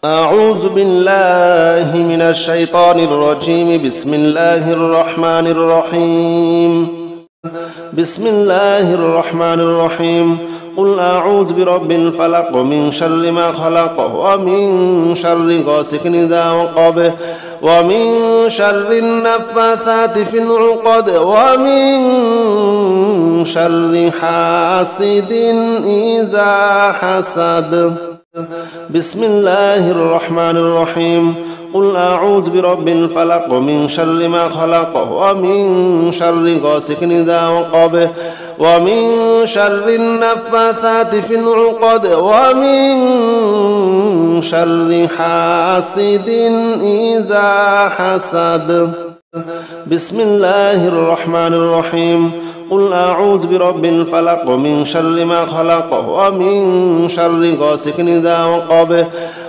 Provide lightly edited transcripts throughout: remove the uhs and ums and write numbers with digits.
أعوذ بالله من الشيطان الرجيم. بسم الله الرحمن الرحيم. بسم الله الرحمن الرحيم. قل أعوذ برب الفلق من شر ما خلق ومن شر غاسق إذا وقب ومن شر النفاثات في العقد ومن شر حاسد إذا حسد. بسم الله الرحمن الرحيم. قل أعوذ برب الفلق من شر ما خلق ومن شر غاسق إذا وقب ومن شر النفاثات في العقد ومن شر حاسد إذا حسد. بسم الله الرحمن الرحيم. قل أعوذ برب الفلق من شر ما خلق ومن شر غاسق إذا وقب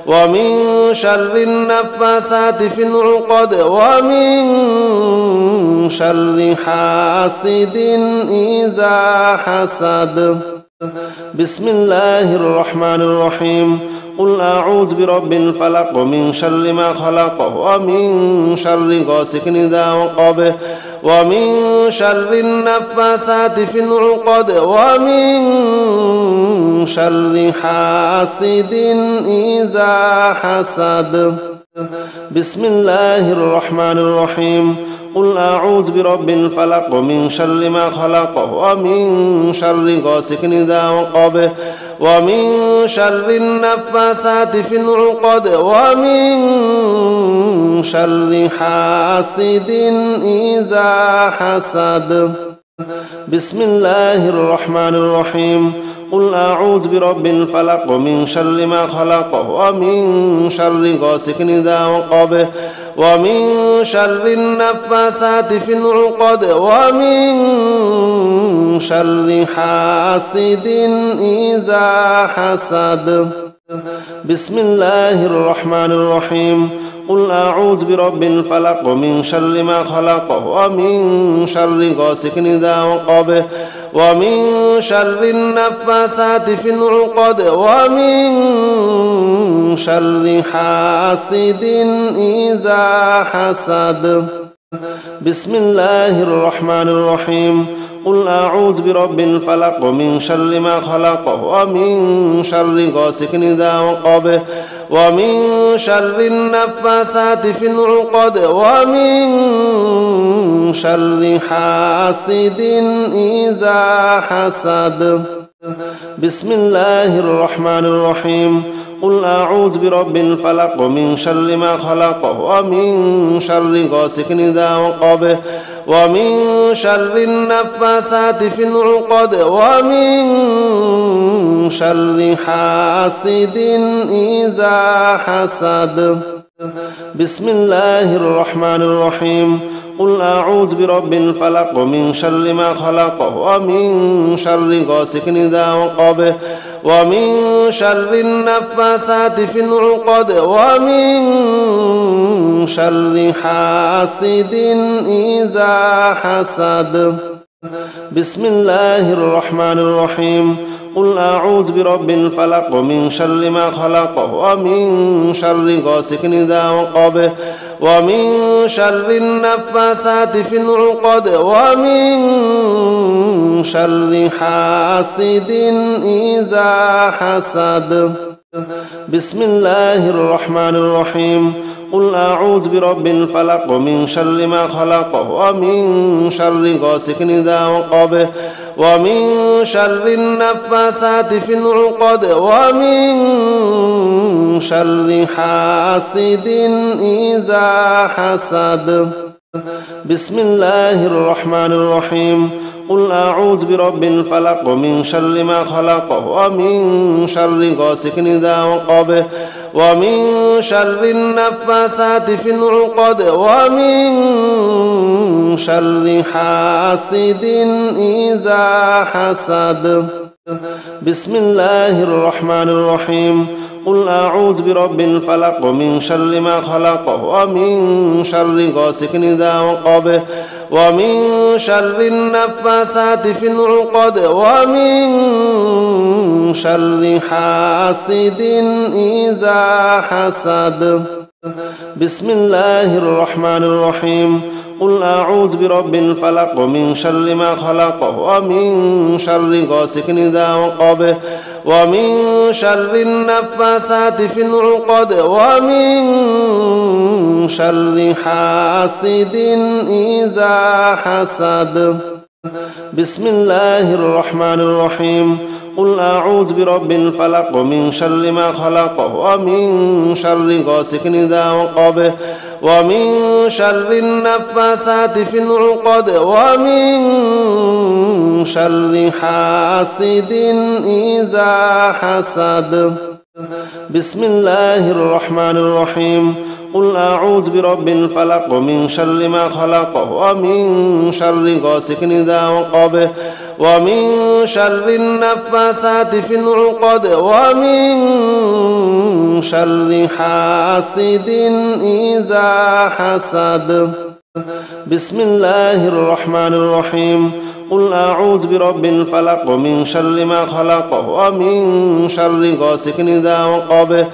ومن شر النفاثات في العقد ومن شر حاسد إذا حسد. بسم الله الرحمن الرحيم. قل أعوذ برب الفلق من شر ما خلق ومن شر غاسق إذا وقب ومن شر النفاثات في العقد ومن شر حاسد إذا حسد. بسم الله الرحمن الرحيم. قل أعوذ برب الفلق من شر ما خلق ومن شر غاسق إذا وقب ومن شر النفاثات في العقد ومن شر حاسد إذا حسد. بسم الله الرحمن الرحيم. قل أعوذ برب الفلق من شر ما خلق ومن شر غاسق إذا وقب ومن شر النفاثات في العقد ومن شر حاسد إذا حسد. بسم الله الرحمن الرحيم. قل أعوذ برب الفلق من شر ما خلق ومن شر غاسق إذا وقب ومن شر النفاثات في العقد ومن شر حاسد إذا حسد. بسم الله الرحمن الرحيم. قل أعوذ برب الفلق من شر ما خلق ومن شر غاسق إذا وقب ومن شر النفاثات في العقد ومن شر حاسد إذا حسد. بسم الله الرحمن الرحيم. قل أعوذ برب الفلق من شر ما خلق ومن شر غاسق إذا وقب ومن شر النفاثات في العقد ومن شر حاسد إذا حسد. بسم الله الرحمن الرحيم. قل أعوذ برب الفلق من شر ما خلق ومن شر غاسق إذا وقب ومن شر النفاثات في العقد ومن شر حاسد إذا حسد. بسم الله الرحمن الرحيم. قل أعوذ برب الفلق من شر ما خلق ومن شر غاسق إذا وقب ومن شر النفاثات في العقد ومن شر حاسد إذا حسد. بسم الله الرحمن الرحيم. قل أعوذ برب الفلق من شر ما خلق ومن شر غاسق إذا وقب ومن شر النفاثات في العقد ومن شر حاسد إذا حسد. بسم الله الرحمن الرحيم. قل أعوذ برب الفلق من شر ما خلق ومن شر غاسق إذا وقب ومن شر النفاثات في العقد ومن شر حاسد إذا حسد. بسم الله الرحمن الرحيم. قل أعوذ برب الفلق من شر ما خلق ومن شر غاسق إذا وقب ومن شر النفاثات في العقد ومن شر حاسد إذا حسد. بسم الله الرحمن الرحيم. قل أعوذ برب الفلق من شر ما خلق ومن شر غاسق إذا وقب ومن شر النفاثات في العقد ومن شر حاسد إذا حسد. بسم الله الرحمن الرحيم. قل أعوذ برب الفلق من شر ما خلق ومن شر غاسق إذا وقب ومن شر النفاثات في العقد ومن شر حاسد إذا حسد. بسم الله الرحمن الرحيم. قل أعوذ برب الفلق من شر ما خلق ومن شر غاسق إذا وقب ومن شر النفاثات في العقد ومن شر حاسد إذا حسد. بسم الله الرحمن الرحيم. قل أعوذ برب الفلق من شر ما خلق ومن شر غاسق إذا وقب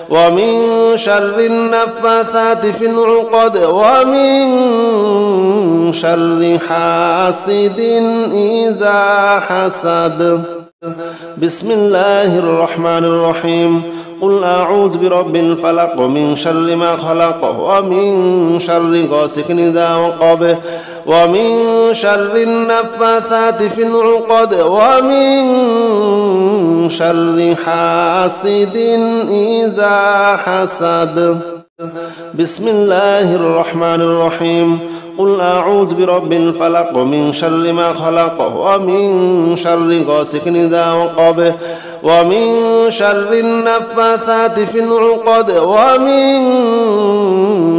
ومن شر النفاثات في العقد ومن شر حاسد إذا حسد. بسم الله الرحمن الرحيم. قل أعوذ برب الفلق من شر ما خلق ومن شر غاسق إذا وقب ومن شر النفاثات في العقد ومن شر حاسد إذا حسد. بسم الله الرحمن الرحيم. قل أعوذ برب الفلق من شر ما خلق ومن شر غاسق إذا وقب ومن شر النفاثات في العقد ومن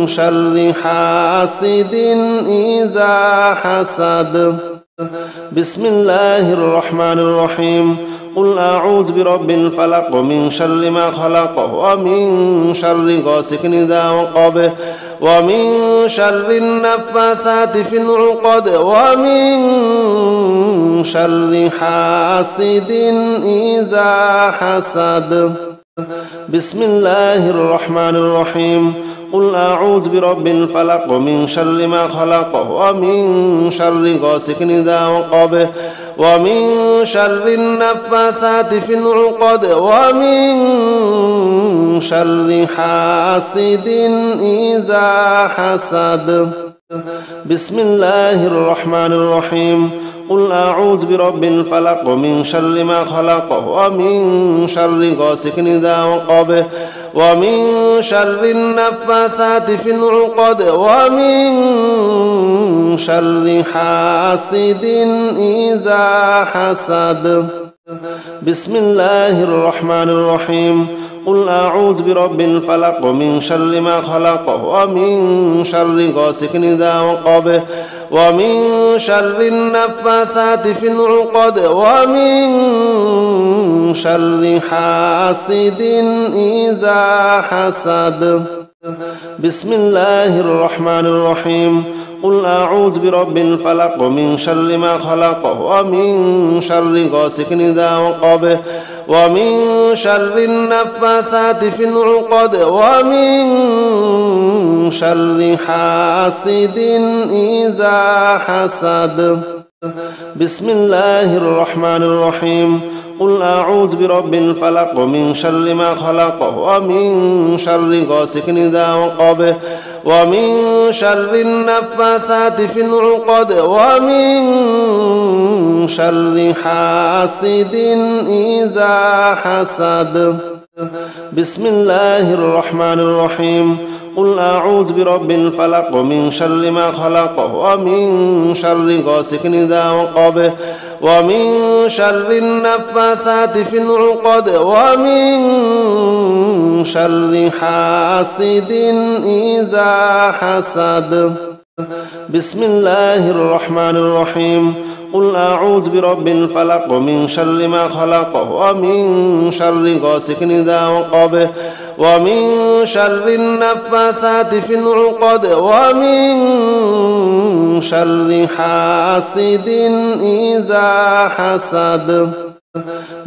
شر حاسد إذا حسد. بسم الله الرحمن الرحيم. قل أعوذ برب الفلق من شر ما خلق ومن شر غاسق إذا وقب ومن شر النفاثات في العقد ومن شر حاسد إذا حسد. بسم الله الرحمن الرحيم. قل أعوذ برب الفلق من شر ما خلق ومن شر غاسق إذا وقب ومن شر النفاثات في العقد ومن شر حاسد إذا حسد. بسم الله الرحمن الرحيم. قل أعوذ برب الفلق من شر ما خلق ومن شر غاسق إذا وقب ومن شر النفاثات في العقد ومن شر حاسد إذا حسد. بسم الله الرحمن الرحيم. قل أعوذ برب الفلق من شر ما خلق ومن شر غاسق إذا وقب ومن شر النفاثات في العقد ومن شر حاسد إذا حسد. بسم الله الرحمن الرحيم. قل أعوذ برب الفلق من شر ما خلق ومن شر غاسق إذا وقب ومن شر النفاثات في العقد ومن شر حاسد إذا حسد. بسم الله الرحمن الرحيم. قل أعوذ برب الفلق من شر ما خلق ومن شر غاسق إذا وقب ومن شر النفاثات في العقد ومن شر حاسد إذا حسد. بسم الله الرحمن الرحيم. قل أعوذ برب الفلق من شر ما خلق ومن شر غاسق إذا وقب ومن شر النفاثات في العقد ومن شر حاسد إذا حسد. بسم الله الرحمن الرحيم. قل أعوذ برب الفلق من شر ما خلق ومن شر غاسق إذا وقب ومن شر النفاثات في العقد ومن شر حاسد إذا حسد.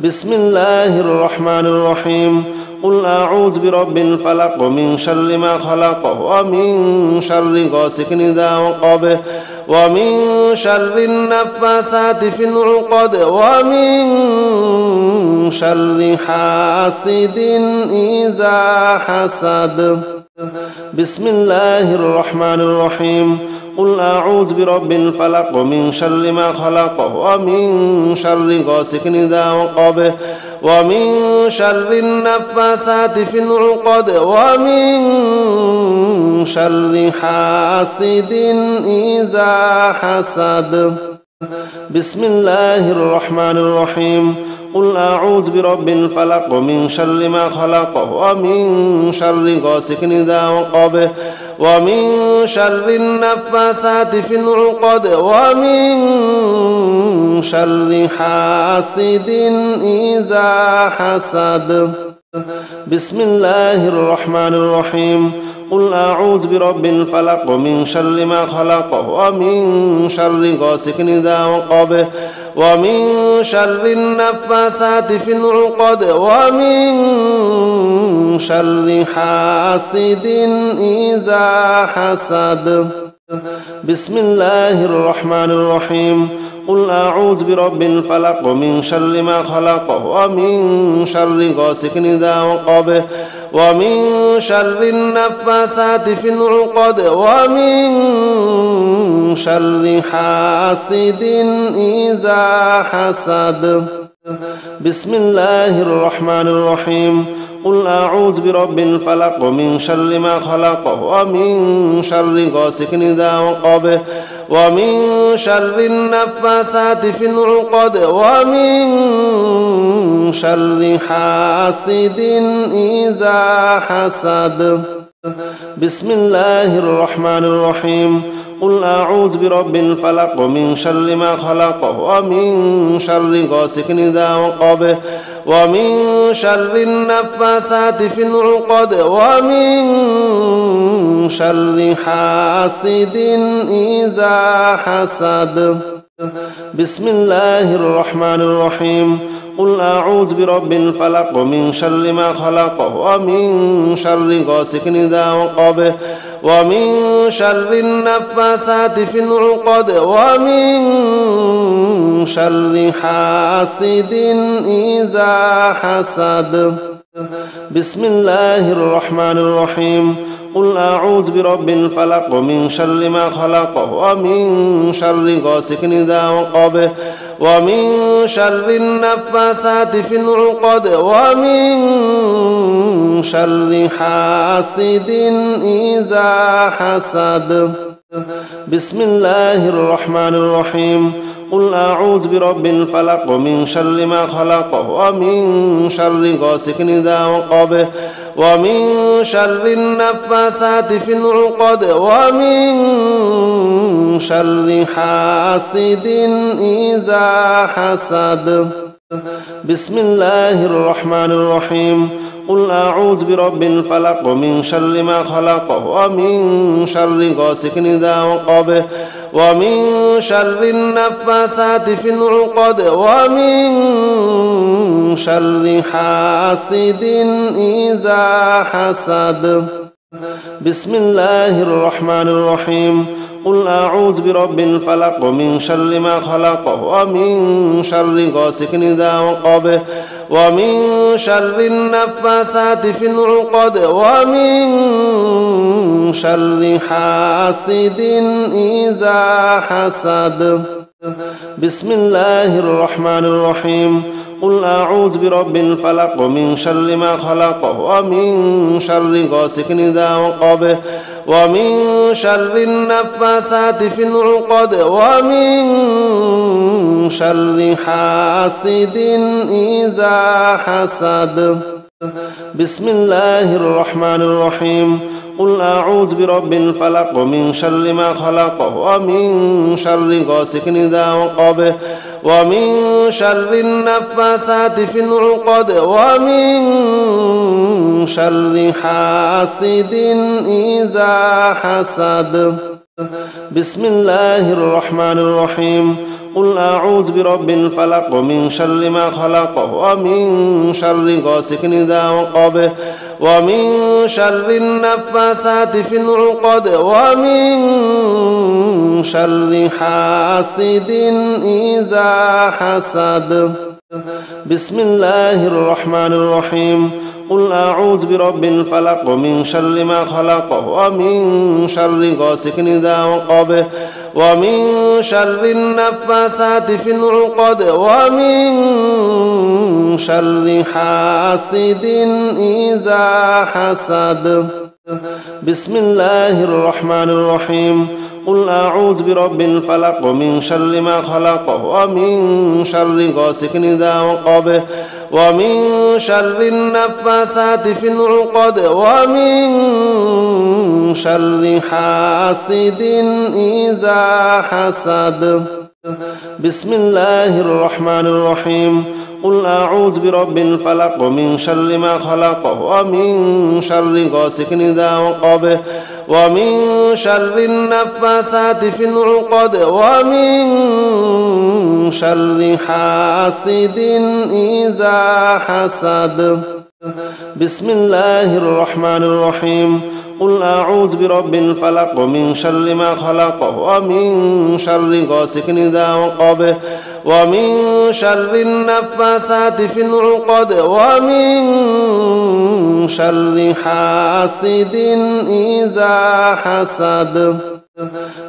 بسم الله الرحمن الرحيم. قل أعوذ برب الفلق من شر ما خلق ومن شر غاسق إذا وقب ومن شر النفاثات في العقد ومن شر حاسد إذا حسد. بسم الله الرحمن الرحيم. قل أعوذ برب الفلق من شر ما خلق ومن شر غاسق إذا وقب ومن شر النفاثات في العقد ومن شر حاسد إذا حسد. بسم الله الرحمن الرحيم. قل أعوذ برب الفلق من شر ما خلق ومن شر غاسق إذا وقب ومن شر النفاثات في العقد ومن شر حاسد إذا حسد. بسم الله الرحمن الرحيم. قل أعوذ برب الفلق من شر ما خلق ومن شر غاسق إذا وقب ومن شر النفاثات في العقد ومن شر حاسد إذا حسد. بسم الله الرحمن الرحيم. قل أعوذ برب الفلق من شر ما خلق ومن شر غاسق إذا وقب ومن شر النفاثات في العقد ومن شر حاسد إذا حسد. بسم الله الرحمن الرحيم. قل أعوذ برب الفلق من شر ما خلق ومن شر غاسق إذا وقب ومن شر النفاثات في العقد ومن شر حاسد إذا حسد. بسم الله الرحمن الرحيم. قل أعوذ برب الفلق من شر ما خلق ومن شر غاسق إذا وقب ومن شر النفاثات في العقد ومن شر حاسد إذا حسد. بسم الله الرحمن الرحيم. قل أعوذ برب الفلق من شر ما خلق ومن شر غاسق إذا وقب ومن شر النفاثات في العقد ومن شر حاسد إذا حسد. بسم الله الرحمن الرحيم. قل أعوذ برب الفلق من شر ما خلق ومن شر غاسق إذا وقب ومن شر النفاثات في العقد ومن شر حاسد إذا حسد. بسم الله الرحمن الرحيم. قل أعوذ برب الفلق من شر ما خلق ومن شر غاسق إذا وقب ومن شر النفاثات في العقد ومن شر حاسد إذا حسد. بسم الله الرحمن الرحيم. قل أعوذ برب الفلق من شر ما خلق ومن شر غاسق إذا وقب ومن شر النفاثات في العقد ومن شر حاسد إذا حسد. بسم الله الرحمن الرحيم. قل أعوذ برب الفلق من شر ما خلق ومن شر غاسق إذا وقب ومن شر النفاثات في العقد ومن شر حاسد إذا حسد. بسم الله الرحمن الرحيم. قل أعوذ برب الفلق من شر ما خلق ومن شر غاسق إذا وقب ومن شر النفاثات في العقد ومن شر حاسد إذا حسد. بسم الله الرحمن الرحيم. قل أعوذ برب الفلق من شر ما خلق ومن شر غاسق إذا وقب ومن شر النفاثات في العقد ومن شر حاسد إذا حسد. بسم الله الرحمن الرحيم. قل أعوذ برب الفلق من شر ما خلق ومن شر غاسق إذا وقب ومن شر النفاثات في العقد ومن شر حاسد إذا حسد. بسم الله الرحمن الرحيم. قل أعوذ برب الفلق من شر ما خلق ومن شر غاسق إذا وقب ومن شر النفاثات في العقد ومن شر حاسد إذا حسد. بسم الله الرحمن الرحيم. قل أعوذ برب الفلق من شر ما خلق ومن شر غاسق إذا وقب ومن شر النفاثات في العقد ومن شر حاسد إذا حسد. بسم الله الرحمن الرحيم. قل أعوذ برب الفلق من شر ما خلق ومن شر غاسق إذا وقب ومن شر النفاثات في العقد ومن شر حاسد إذا حسد. بسم الله الرحمن الرحيم. قل أعوذ برب الفلق من شر ما خلق ومن شر غاسق إذا وقب ومن شر النفاثات في العقد ومن شر حاسد إذا حسد.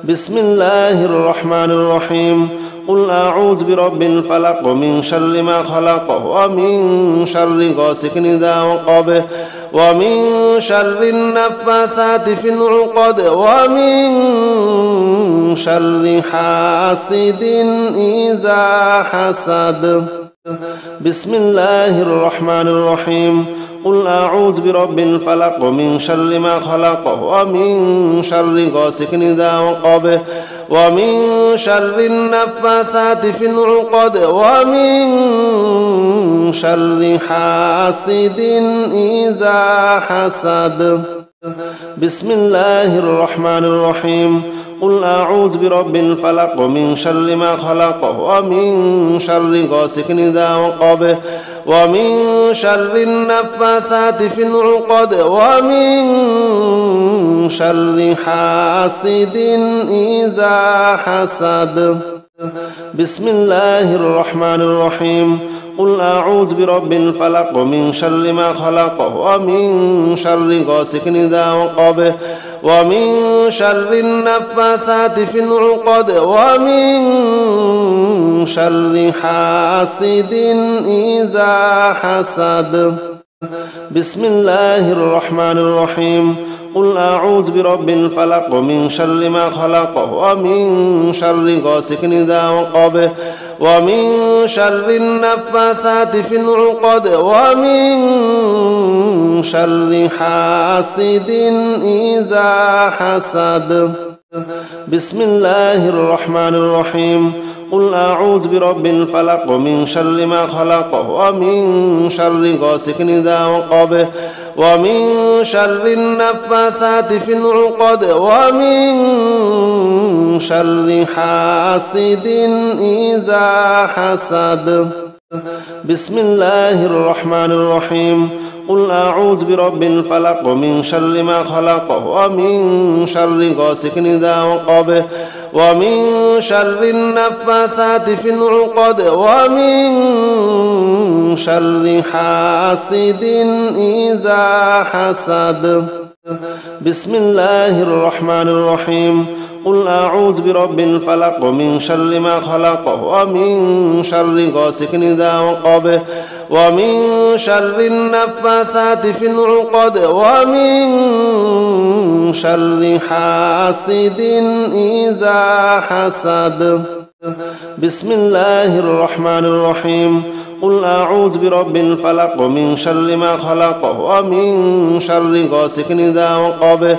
بسم الله الرحمن الرحيم. قل أعوذ برب الفلق من شر ما خلق ومن شر غاسق إذا وقب ومن شر النفاثات في العقد ومن شر حاسد إذا حسد. بسم الله الرحمن الرحيم. قل أعوذ برب الفلق من شر ما خلق ومن شر غاسق إذا وقب ومن شر النفاثات في العقد ومن شر حاسد إذا حسد. بسم الله الرحمن الرحيم. قل أعوذ برب الفلق من شر ما خلق ومن شر غاسق إذا وقب ومن شر النفاثات في العقد ومن شر حاسد إذا حسد. بسم الله الرحمن الرحيم. قل أعوذ برب الفلق من شر ما خلق ومن شر غاسق إذا وقب ومن شر النفاثات في العقد ومن شر حاسد إذا حسد. بسم الله الرحمن الرحيم. قل أعوذ برب الفلق من شر ما خلق ومن شر غاسق إذا وقب ومن شر النفاثات في العقد ومن شر حاسد إذا حسد. بسم الله الرحمن الرحيم. قل أعوذ برب الفلق من شر ما خلق ومن شر غاسق إذا وقب ومن شر النفاثات في العقد ومن شر حاسد إذا حسد. بسم الله الرحمن الرحيم. قل أعوذ برب الفلق من شر ما خلق ومن شر غاسق إذا وقب ومن شر النفاثات في العقد ومن شر حاسد إذا حسد. بسم الله الرحمن الرحيم. قل أعوذ برب الفلق من شر ما خلق ومن شر غاسق إذا وقب ومن شر النفاثات في العقد ومن شر حاسد إذا حسد. بسم الله الرحمن الرحيم. قل أعوذ برب الفلق من شر ما خلق ومن شر غاسق إذا وقب